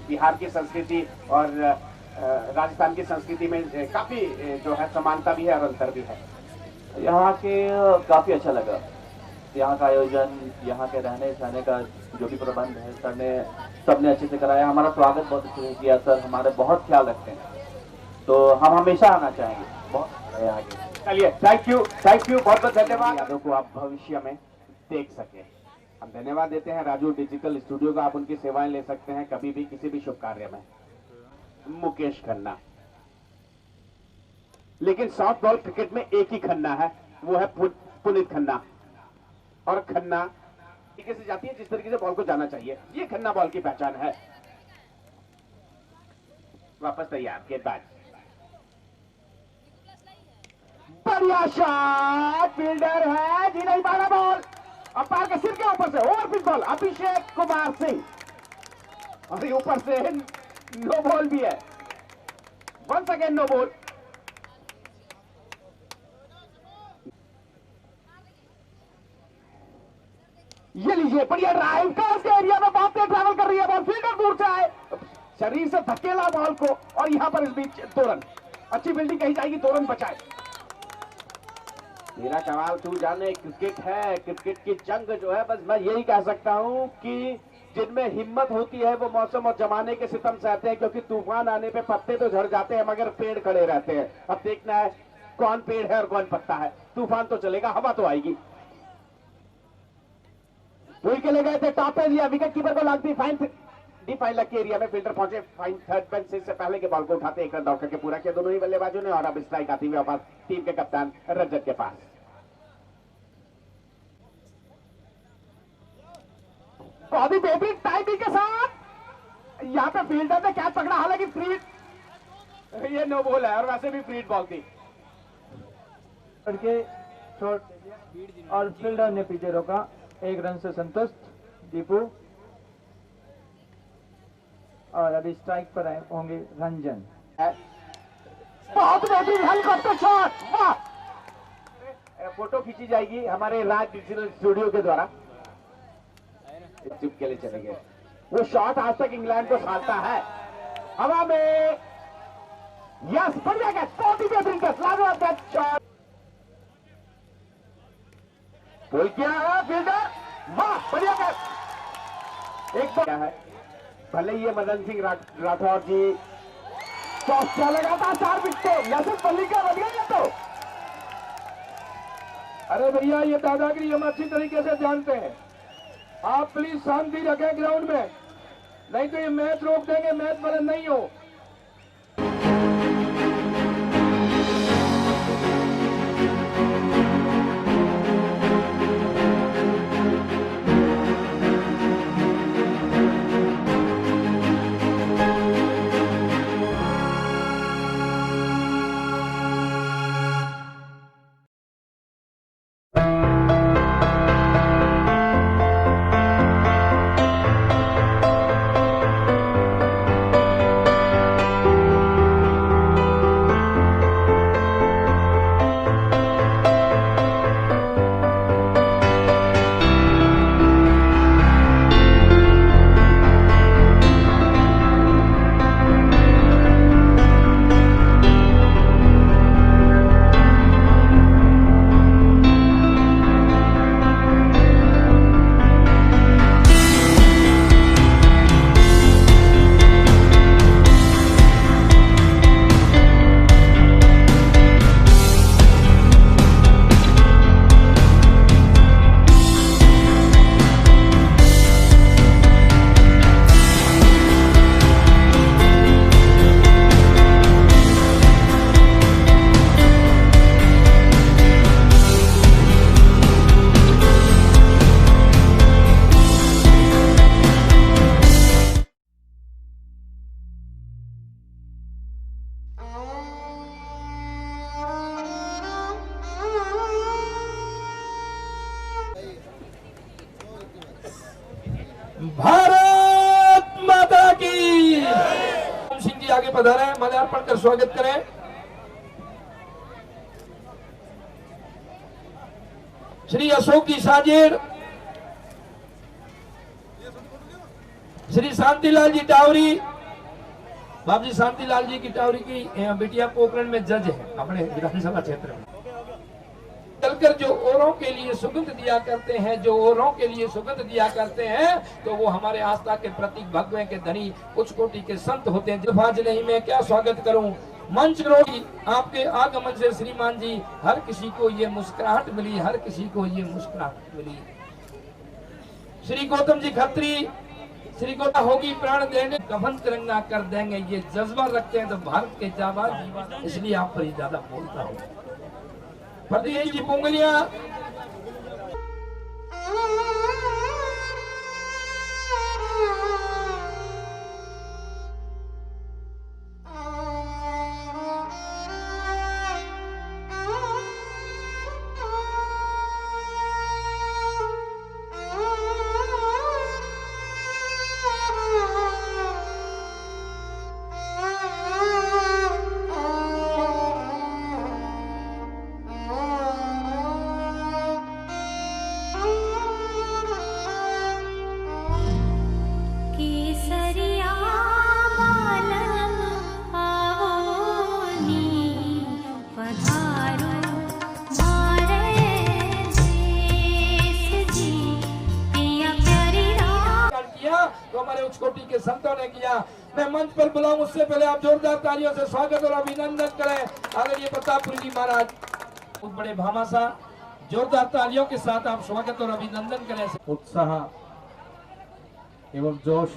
बिहार की संस्कृति और राजस्थान की संस्कृति में काफी जो है समानता भी है और अंतर भी है। यहाँ के काफी अच्छा लगा, यहाँ का आयोजन, यहाँ के रहने सहने का जो भी प्रबंध है सबने अच्छे से कराया। हमारा स्वागत बहुत अच्छे से किया सर, हमारे बहुत ख्याल रखते हैं, तो हम हमेशा आना चाहेंगे। बहुत आगे चलिए, थैंक यू बहुत बहुत धन्यवाद। यादों को आप भविष्य में देख सके, हम धन्यवाद देते हैं राजू डिजिटल स्टूडियो का। आप उनकी सेवाएं ले सकते हैं कभी भी किसी भी शुभ कार्य में। मुकेश खन्ना। लेकिन सॉफ्ट बॉल क्रिकेट में एक ही खन्ना है, वो है पुनीत खन्ना। और खन्ना तरीके से जाती है जिस तरीके से बॉल को जाना चाहिए, ये खन्ना बॉल की पहचान है। वापस तैयार, गेंदबाज। बढ़िया शॉट, फील्डर है जी, नहीं मारा बॉल, अंपायर के सिर के ऊपर से over pitch ball, Abhishek Kumar Singh, और ऊपर से नो बॉल भी है, वंस अगेन नो बॉल। ये लीजिए, बढ़िया ड्राइव, क्रॉस के एरिया में बहुत तेज ट्रैवल कर रही है बॉल, फील्डर दूर से आए, शरीर से धकेला बॉल को, और यहां पर इस बीच 2 रन, अच्छी फील्डिंग कही जाएगी, 2 रन बचाए। मेरा सवाल तू जाने, क्रिकेट है, क्रिकेट की जंग जो है, बस मैं यही कह सकता हूं कि जिनमें हिम्मत होती है वो मौसम और जमाने के सितम सहते हैं, क्योंकि तूफान आने पे पत्ते तो झड़ जाते हैं मगर पेड़ खड़े रहते हैं। अब देखना है कौन पेड़ है और कौन पत्ता है। तूफान तो चलेगा, हवा तो आएगी। वही के ले गए थे, टॉप पे लिया, विकेट कीपर को लागती, फाइन फाइन लग के एरिया में फील्डर पहुंचे, फाइन थर्ड बेंच से पहले के बॉल को उठाते, 1 रन दौड़ करके पूरा किया दोनों ही बल्लेबाजों ने, और अब स्ट्राइक आती हुई वापस टीम के कप्तान रजत के पास। बहुत ही बेहतरीन टाइमिंग के साथ यहाँ पे फील्डर ने कैच पकड़ा, हालांकि फ्री, ये नो बॉल है और वैसे भी फ्री बॉल थी, करके शॉट और फील्डर ने पीछे रोका, 1 रन से संतुष्ट दीपू, और अभी स्ट्राइक पर आए होंगे रंजन। बहुत बेहतरीन हेलीकॉप्टर शॉट, वाह! फोटो खींची जाएगी हमारे राज डिजिटल स्टूडियो के द्वारा। चुप के लिए चले गए, वो शॉट आज तक इंग्लैंड को साधता है हवा में। यस, बढ़िया कैच, बहुत ही बेहतरीन कैच, लाजवाब कैच, शॉट बोल किया है फील्डर, वाह बढ़िया कैच। एक बार है, भले ये मदन सिंह राठौर जी चौथा लगाता, 4 विकेट, यशस मल्लिक का बन गया तो। अरे भैया, ये दादागिरी हम अच्छी तरीके से जानते हैं, आप प्लीज शांति रखें ग्राउंड में, नहीं तो ये मैच रोक देंगे, मैच बंद नहीं हो। भारत माता की। सिंह जी आगे पधारे, माल्यार्पण कर स्वागत करें। श्री अशोक जी साजिर, श्री शांतिलाल जी टावरी, बाबू जी शांतिलाल जी की टावरी की बिटिया पोखरण में जज है अपने विधानसभा क्षेत्र में। चलकर जो औरों के लिए सुगंध दिया करते हैं, जो औरों के लिए सुगंध दिया करते हैं, तो वो हमारे आस्था के प्रतीक भगवे के धनी उच्च कोटि के संत होते हैं। जल्दबाज नहीं, मैं क्या स्वागत करूं। मंच रोगी आपके आगमन से श्रीमान जी, हर किसी को ये मुस्कुराहट मिली, हर किसी को ये मुस्कुराहट मिली। श्री गौतम जी खत्री, श्री गौतम होगी प्राण देने, कफन तिरंगा कर देंगे, ये जज्बा रखते हैं तो भारत के जाबाज, इसलिए आप पर ज्यादा बोलता हूँ। प्रदीप जी पुंगलिया, तो हमारे उच्च कोटि के संतों ने किया। मैं मंच पर बुलाऊं उससे पहले आप जोरदार तालियों से स्वागत और अभिनंदन करें आदरणीय प्रतापपुरी जी महाराज। बहुत बड़े भामाशाह, जोरदार तालियों के साथ आप स्वागत और अभिनंदन करें। उत्साह एवं जोश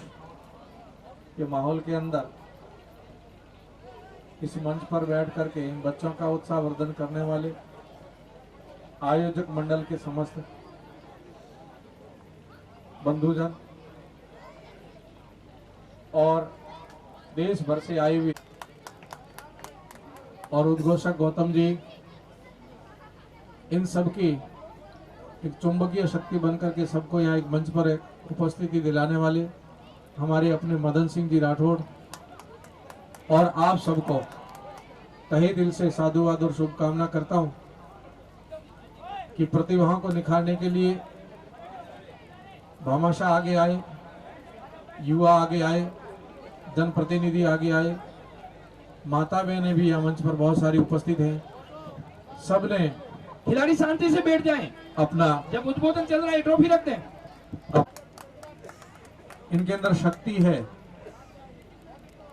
के माहौल के अंदर इस मंच पर बैठ करके इन बच्चों का उत्साह वर्धन करने वाले आयोजक मंडल के समस्त बंधुजन और देश भर से आए हुए और उद्घोषक गौतम जी, इन सब की एक चुंबकीय शक्ति बनकर के सबको यहाँ एक मंच पर एक उपस्थिति दिलाने वाले हमारे अपने मदन सिंह जी राठौड़ और आप सबको तहे दिल से साधुवाद और शुभकामना करता हूँ कि प्रतिभाओं को निखारने के लिए भामाशाह आगे आए, युवा आगे आए, जनप्रतिनिधि आगे आए, माता बहनें भी यहाँ मंच पर बहुत सारी उपस्थित हैं। सबने खिलाड़ी शांति से बैठ जाएं। अपना जब उद्बोधन चल रहा है ट्रॉफी रख दें। इनके अंदर शक्ति है,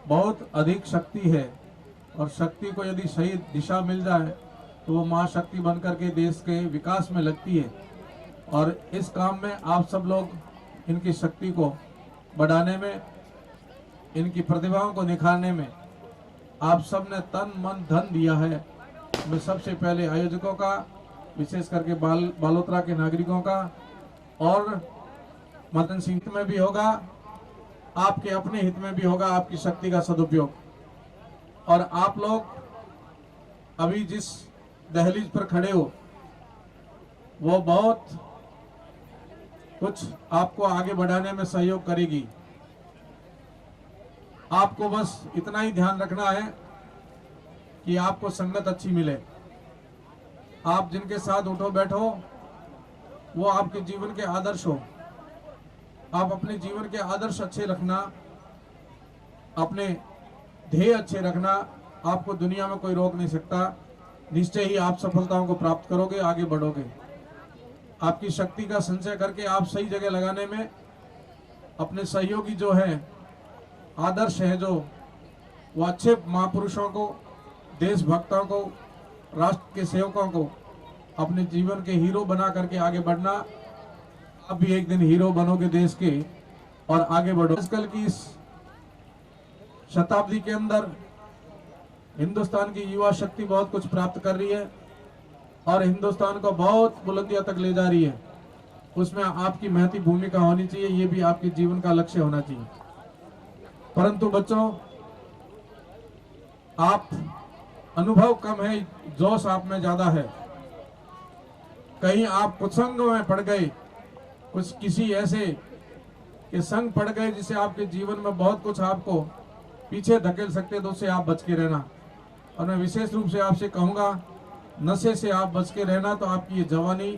बहुत अधिक शक्ति है और शक्ति को यदि सही दिशा मिल जाए तो वो माँ शक्ति बनकर के देश के विकास में लगती है। और इस काम में आप सब लोग इनकी शक्ति को बढ़ाने में, इनकी प्रतिभाओं को निखारने में आप सब ने तन मन धन दिया है। मैं सबसे पहले आयोजकों का, विशेष करके बालोतरा के नागरिकों का और मदन सिंह में भी होगा, आपके अपने हित में भी होगा आपकी शक्ति का सदुपयोग। और आप लोग अभी जिस दहलीज पर खड़े हो वो बहुत कुछ आपको आगे बढ़ाने में सहयोग करेगी। आपको बस इतना ही ध्यान रखना है कि आपको संगत अच्छी मिले। आप जिनके साथ उठो बैठो वो आपके जीवन के आदर्श हो। आप अपने जीवन के आदर्श अच्छे रखना, अपने ध्येय अच्छे रखना, आपको दुनिया में कोई रोक नहीं सकता। निश्चय ही आप सफलताओं को प्राप्त करोगे, आगे बढ़ोगे। आपकी शक्ति का संचय करके आप सही जगह लगाने में अपने सहयोगी जो हैं, आदर्श हैं, जो वो अच्छे महापुरुषों को, देशभक्तों को, राष्ट्र के सेवकों को अपने जीवन के हीरो बना करके आगे बढ़ना। आप भी एक दिन हीरो बनोगे देश के और आगे बढ़ो। आजकल की इस शताब्दी के अंदर हिंदुस्तान की युवा शक्ति बहुत कुछ प्राप्त कर रही है और हिंदुस्तान को बहुत बुलंदियों तक ले जा रही है। उसमें आपकी महती भूमिका होनी चाहिए, ये भी आपके जीवन का लक्ष्य होना चाहिए। परंतु बच्चों, आप अनुभव कम है, जोश आप में ज्यादा है। कहीं आप कुसंगों में पड़ गए, कुछ किसी ऐसे के संग पड़ गए जिसे आपके जीवन में बहुत कुछ आपको पीछे धकेल सकते, तो उससे आप बच के रहना। और मैं विशेष रूप से आपसे कहूँगा, नशे से आप बच के रहना, तो आपकी ये जवानी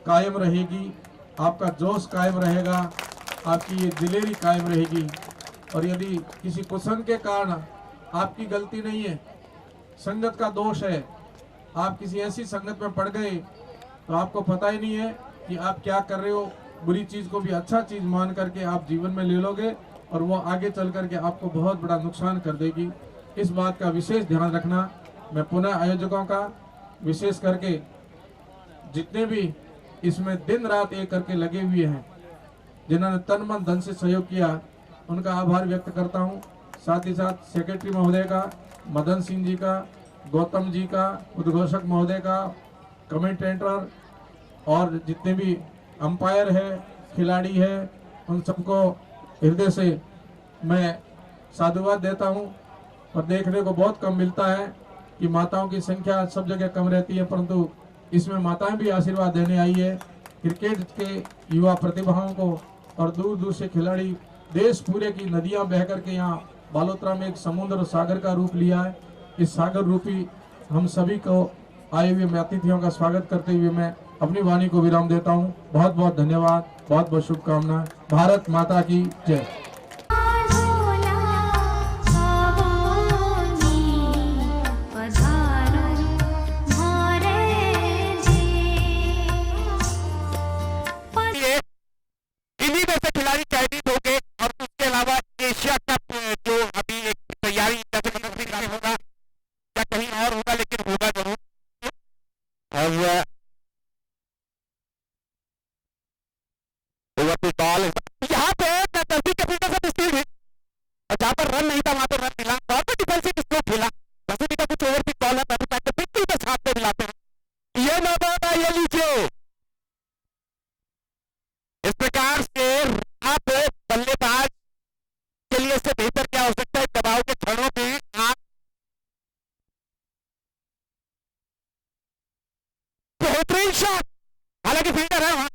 कायम रहेगी, आपका जोश कायम रहेगा, आपकी ये दिलेरी कायम रहेगी। और यदि किसी कुसंग के कारण, आपकी गलती नहीं है, संगत का दोष है, आप किसी ऐसी संगत में पड़ गए तो आपको पता ही नहीं है कि आप क्या कर रहे हो। बुरी चीज को भी अच्छा चीज मान करके आप जीवन में ले लोगे और वो आगे चल करके आपको बहुत बड़ा नुकसान कर देगी। इस बात का विशेष ध्यान रखना। मैं पुनः आयोजकों का, विशेष करके जितने भी इसमें दिन रात एक करके लगे हुए हैं, जिन्होंने तन मन धन से सहयोग किया, उनका आभार व्यक्त करता हूं। साथ ही साथ सेक्रेटरी महोदय का, मदन सिंह जी का, गौतम जी का, उद्घोषक महोदय का, कमेंटेटर और जितने भी अंपायर है, खिलाड़ी है, उन सबको हृदय से मैं साधुवाद देता हूं। और देखने को बहुत कम मिलता है कि माताओं की संख्या सब जगह कम रहती है, परंतु इसमें माताएं भी आशीर्वाद देने आई है। क्रिकेट के युवा प्रतिभाओं को और दूर दूर से खिलाड़ी, देश पूरे की नदियां बह करके यहाँ बालोतरा में एक समुद्र और सागर का रूप लिया है। इस सागर रूपी हम सभी को आए हुए अतिथियों का स्वागत करते हुए मैं अपनी वाणी को विराम देता हूँ। बहुत बहुत धन्यवाद, बहुत बहुत शुभकामनाएं। भारत माता की जय। इन्हीं में से खिलाड़ी चयनित होंगे और उसके पर रन नहीं था वहां पर रन मिला, वहां पर डिफेंसिव स्ट्रोक खेला, वैसे भी कुछ ओवर पिच बॉल है, बिल्कुल बस हाथ पे मिलाते हैं। ये मैदान है, ये लीजिए। इस प्रकार से आप बल्लेबाज के लिए इससे बेहतर क्या हो सकता है, दबाव के क्षणों में आप बेहतरीन शॉट, हालांकि फील्डर है वहां,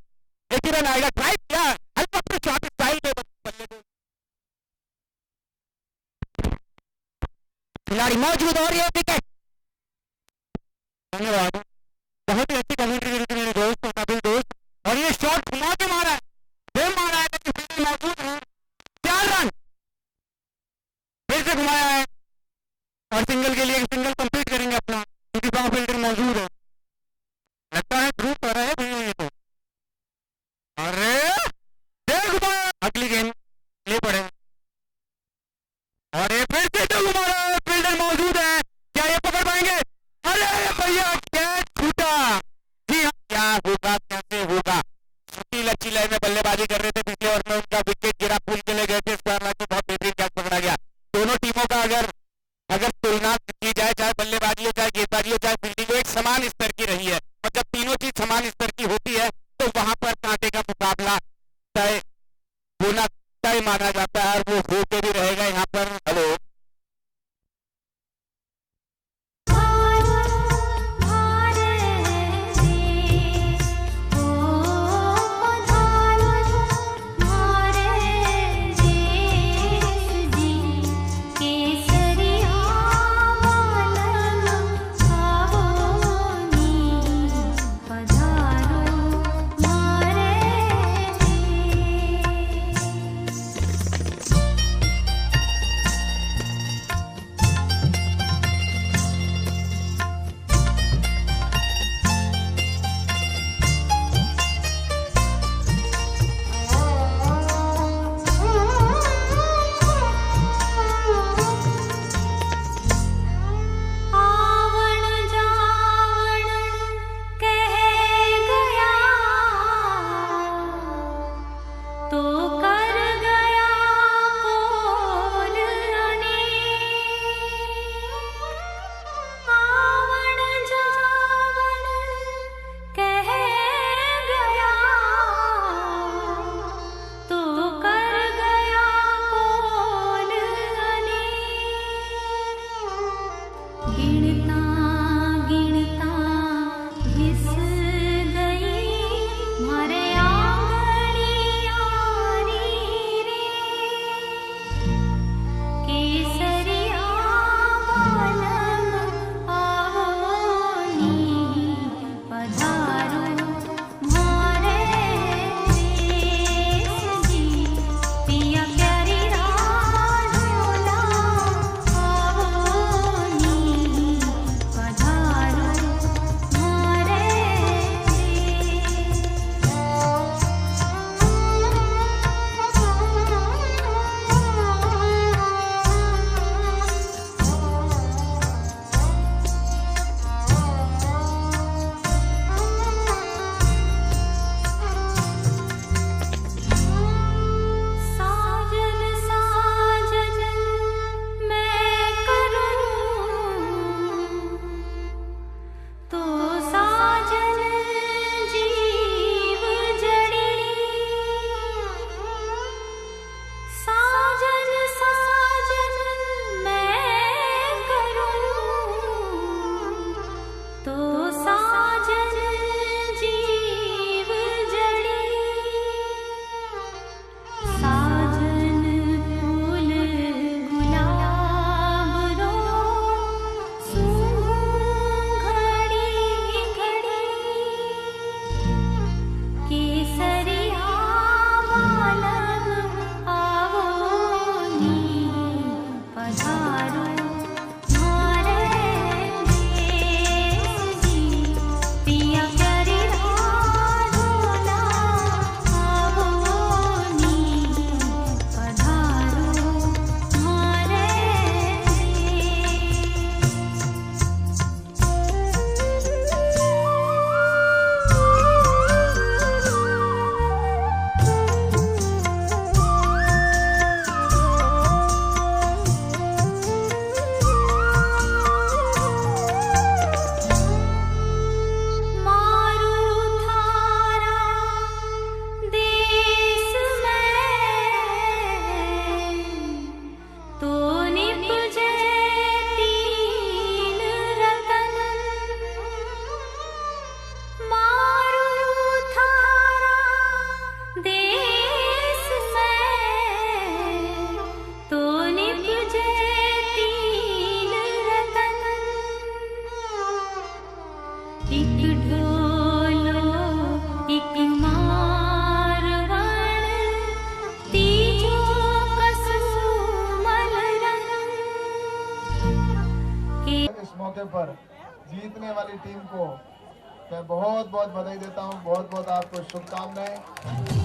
एक ही रन आएगा, ड्राइव किया हल्का अपने शॉट स्टाइल में बल्ले को खिलाड़ी मौजूद और ये विकेट। धन्यवाद, बहुत ही अच्छी कमेंट्री मेरे दोस्त काबिल दोस्त। और ये शॉट घुमा के मारा है, फिर मारा है, लेकिन फील्डर मौजूद है, 4 रन फिर से घुमाया है और सिंगल के लिए सिंगल कंप्लीट करेंगे अपना, क्योंकि वहां फील्डर मौजूद है। लगता है ध्रुव कर रहे हैं ये तो, अरे फिर घुमाया, अगली गेंद ले पड़े और ये फिर से जो घुमा रहा है, फील्डर मौजूद है, क्या ये पकड़ पाएंगे? अरे भैया कैच छूटा। जी हाँ, क्या होगा, कैसे होगा? लचीला में बल्लेबाजी कर रहे थे पिछले ओवर में, उनका विकेट गिरा, पुल चले गए थे, बहुत बेहतरीन कैच पकड़ा गया। दोनों टीमों का अगर तुलना की जाए, चाहे बल्लेबाजी हो, चाहे गेंदबाजी हो, चाहे फील्डिंग हो, एक समान स्तर की रही है, और जब तीनों चीज समान स्तर की होती है तो वहां पर कांटे का मुकाबला तय होना तय माना जाता है, और वो होके भी रहेगा यहाँ पर। हेलो, मौके पर जीतने वाली टीम को मैं बहुत बहुत बधाई देता हूं, बहुत बहुत आपको शुभकामनाएं।